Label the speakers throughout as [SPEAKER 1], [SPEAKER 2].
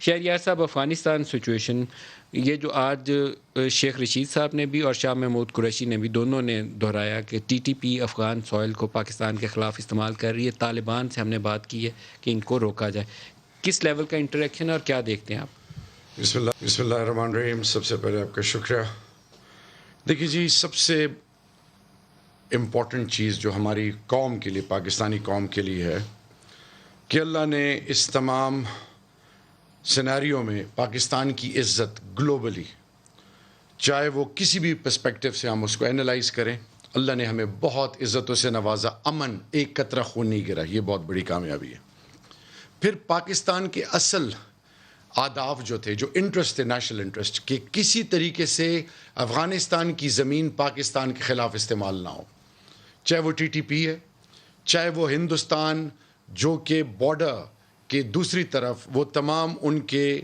[SPEAKER 1] شہریار صاحب، افغانستان سچویشن، یہ جو آج شیخ رشید صاحب نے بھی اور شاہ محمود قریشی نے بھی دونوں نے دہرایا کہ T T P Afghan soil کو پاکستان کے خلاف استعمال کر رہی ہے. طالبان سے ہم نے بات کی ہے کہ ان کو روکا جائے. کس لیول کا انٹریکشن اور کیا دیکھتے ہیں آپ؟
[SPEAKER 2] بسم اللہ الرحمن الرحیم. سب سے پہلے آپ کا شکریہ. دیکھیے جی، سب سے امپورٹنٹ چیز جو ہماری قوم کے لیے، پاکستانی قوم کے لیے ہے کہ اللہ نے اس تمام سینیریو میں پاکستان کی عزت گلوبلی، چاہے وہ کسی بھی پرسپیکٹو سے ہم اس کو اینالائز کریں، اللہ نے ہمیں بہت عزتوں سے نوازا. امن، ایک قطرہ خون نہیں گرا، یہ بہت بڑی کامیابی ہے. پھر پاکستان کے اصل آداف جو تھے، جو انٹرسٹ تھے، نیشنل انٹرسٹ، کہ کسی طریقے سے افغانستان کی زمین پاکستان کے خلاف استعمال نہ ہو، چاہے وہ ٹی ٹی پی ہے، چاہے وہ ہندوستان جو کہ بارڈر کے دوسری طرف وہ تمام ان کے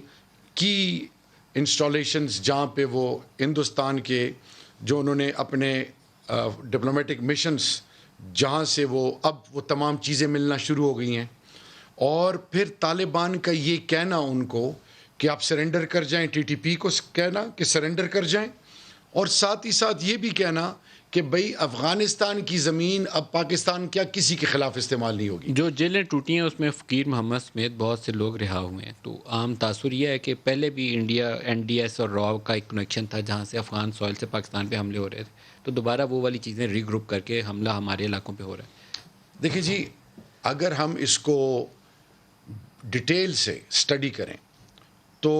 [SPEAKER 2] کی انسٹالیشنز جہاں پہ وہ ہندوستان کے جو انہوں نے اپنے ڈپلومیٹک مشنز جہاں سے اب وہ تمام چیزیں ملنا شروع ہو گئی ہیں. اور پھر طالبان کا یہ کہنا ان کو کہ آپ سرنڈر کر جائیں، ٹی ٹی پی کو کہنا کہ سرنڈر کر جائیں، اور ساتھ ہی ساتھ یہ بھی کہنا کہ بھئی افغانستان کی زمین اب پاکستان کیا کسی کے خلاف استعمال نہیں ہوگی.
[SPEAKER 1] جو جیلیں ٹوٹی ہیں اس میں فقیر محمد سمیت بہت سے لوگ رہا ہوئے ہیں. تو عام تاثر یہ ہے کہ پہلے بھی انڈیا این ڈی ایس اور راو کا ایک کنیکشن تھا جہاں سے افغان سوئل سے پاکستان پہ حملے ہو رہے تھے. تو دوبارہ وہ والی چیزیں ری گروپ کر کے حملہ ہمارے علاقوں پہ ہو رہا ہے.
[SPEAKER 2] دیکھیں جی، اگر ہم اس کو ڈیٹیل سے اسٹڈی کریں تو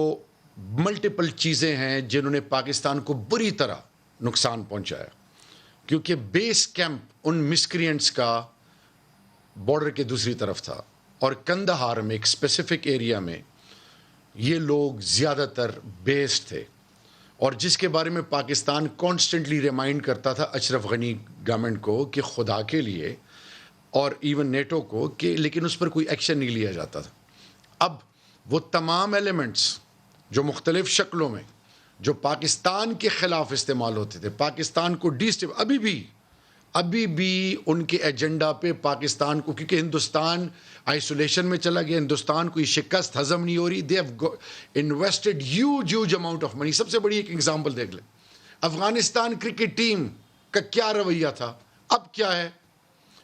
[SPEAKER 2] ملٹیپل چیزیں ہیں جنہوں نے پاکستان کو بری طرح نقصان پہنچایا، کیونکہ بیس کیمپ ان مسکرینٹس کا بارڈر کے دوسری طرف تھا، اور کندہار میں ایک اسپیسیفک ایریا میں یہ لوگ زیادہ تر بیسڈ تھے، اور جس کے بارے میں پاکستان کانسٹنٹلی ریمائنڈ کرتا تھا اشرف غنی گورنمنٹ کو کہ خدا کے لیے، اور ایون نیٹو کو، کہ لیکن اس پر کوئی ایکشن نہیں لیا جاتا تھا. اب وہ تمام ایلیمنٹس جو مختلف شکلوں میں جو پاکستان کے خلاف استعمال ہوتے تھے، پاکستان کو ابھی بھی ان کے ایجنڈا پہ پاکستان کو، کیونکہ ہندوستان آئسولیشن میں چلا گیا، ہندوستان کو یہ شکست ہضم نہیں ہو رہی. They have invested huge amount of money. سب سے بڑی ایک ایگزامپل دیکھ لیں، افغانستان کرکٹ ٹیم کا کیا رویہ تھا، اب کیا ہے،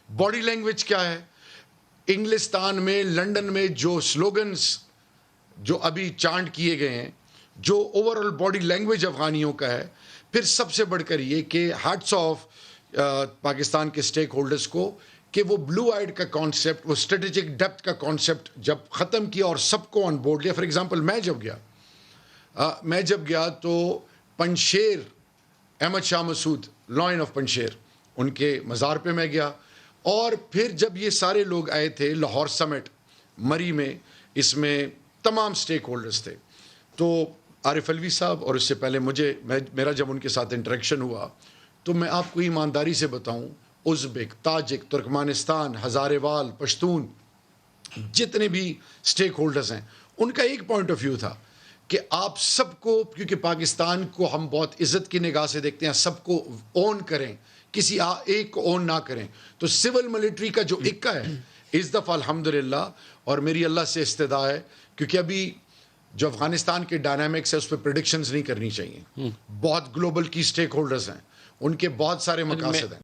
[SPEAKER 2] باڈی لینگویج کیا ہے. انگلستان میں، لنڈن میں جو سلوگنز جو ابھی چانٹ کیے گئے ہیں، جو اوور آل باڈی لینگویج افغانیوں کا ہے. پھر سب سے بڑھ کر یہ کہ ہیٹس آف پاکستان کے سٹیک ہولڈرز کو کہ وہ بلو آئیڈ کا کانسیپٹ، وہ اسٹریٹجک ڈیپتھ کا کانسیپٹ جب ختم کیا اور سب کو آن بورڈ لیا. فار ایگزامپل میں جب گیا تو پنشیر، احمد شاہ مسعود، لائن آف پنشیر، ان کے مزار پہ میں گیا. اور پھر جب یہ سارے لوگ آئے تھے لاہور سمٹ مری میں، اس میں تمام سٹیک ہولڈرز تھے. تو عارف علوی صاحب، اور اس سے پہلے میرا جب ان کے ساتھ انٹریکشن ہوا تو میں آپ کو ایمانداری سے بتاؤں، ازبک، تاجک، ترکمانستان، ہزارے وال، پشتون، جتنے بھی سٹیک ہولڈرز ہیں، ان کا ایک پوائنٹ آف ویو تھا کہ آپ سب کو، کیونکہ پاکستان کو ہم بہت عزت کی نگاہ سے دیکھتے ہیں، سب کو اون کریں، کسی ایک کو اون نہ کریں. تو سول ملٹری کا جو اکا ہے اس دفعہ الحمدللہ، اور میری اللہ سے استدعا ہے، کیونکہ ابھی جو افغانستان کے ڈائنامکس ہے اس پہ پریڈکشنز نہیں کرنی چاہیے. بہت گلوبل کی سٹیک ہولڈرز ہیں، ان کے بہت سارے مقاصد ہیں.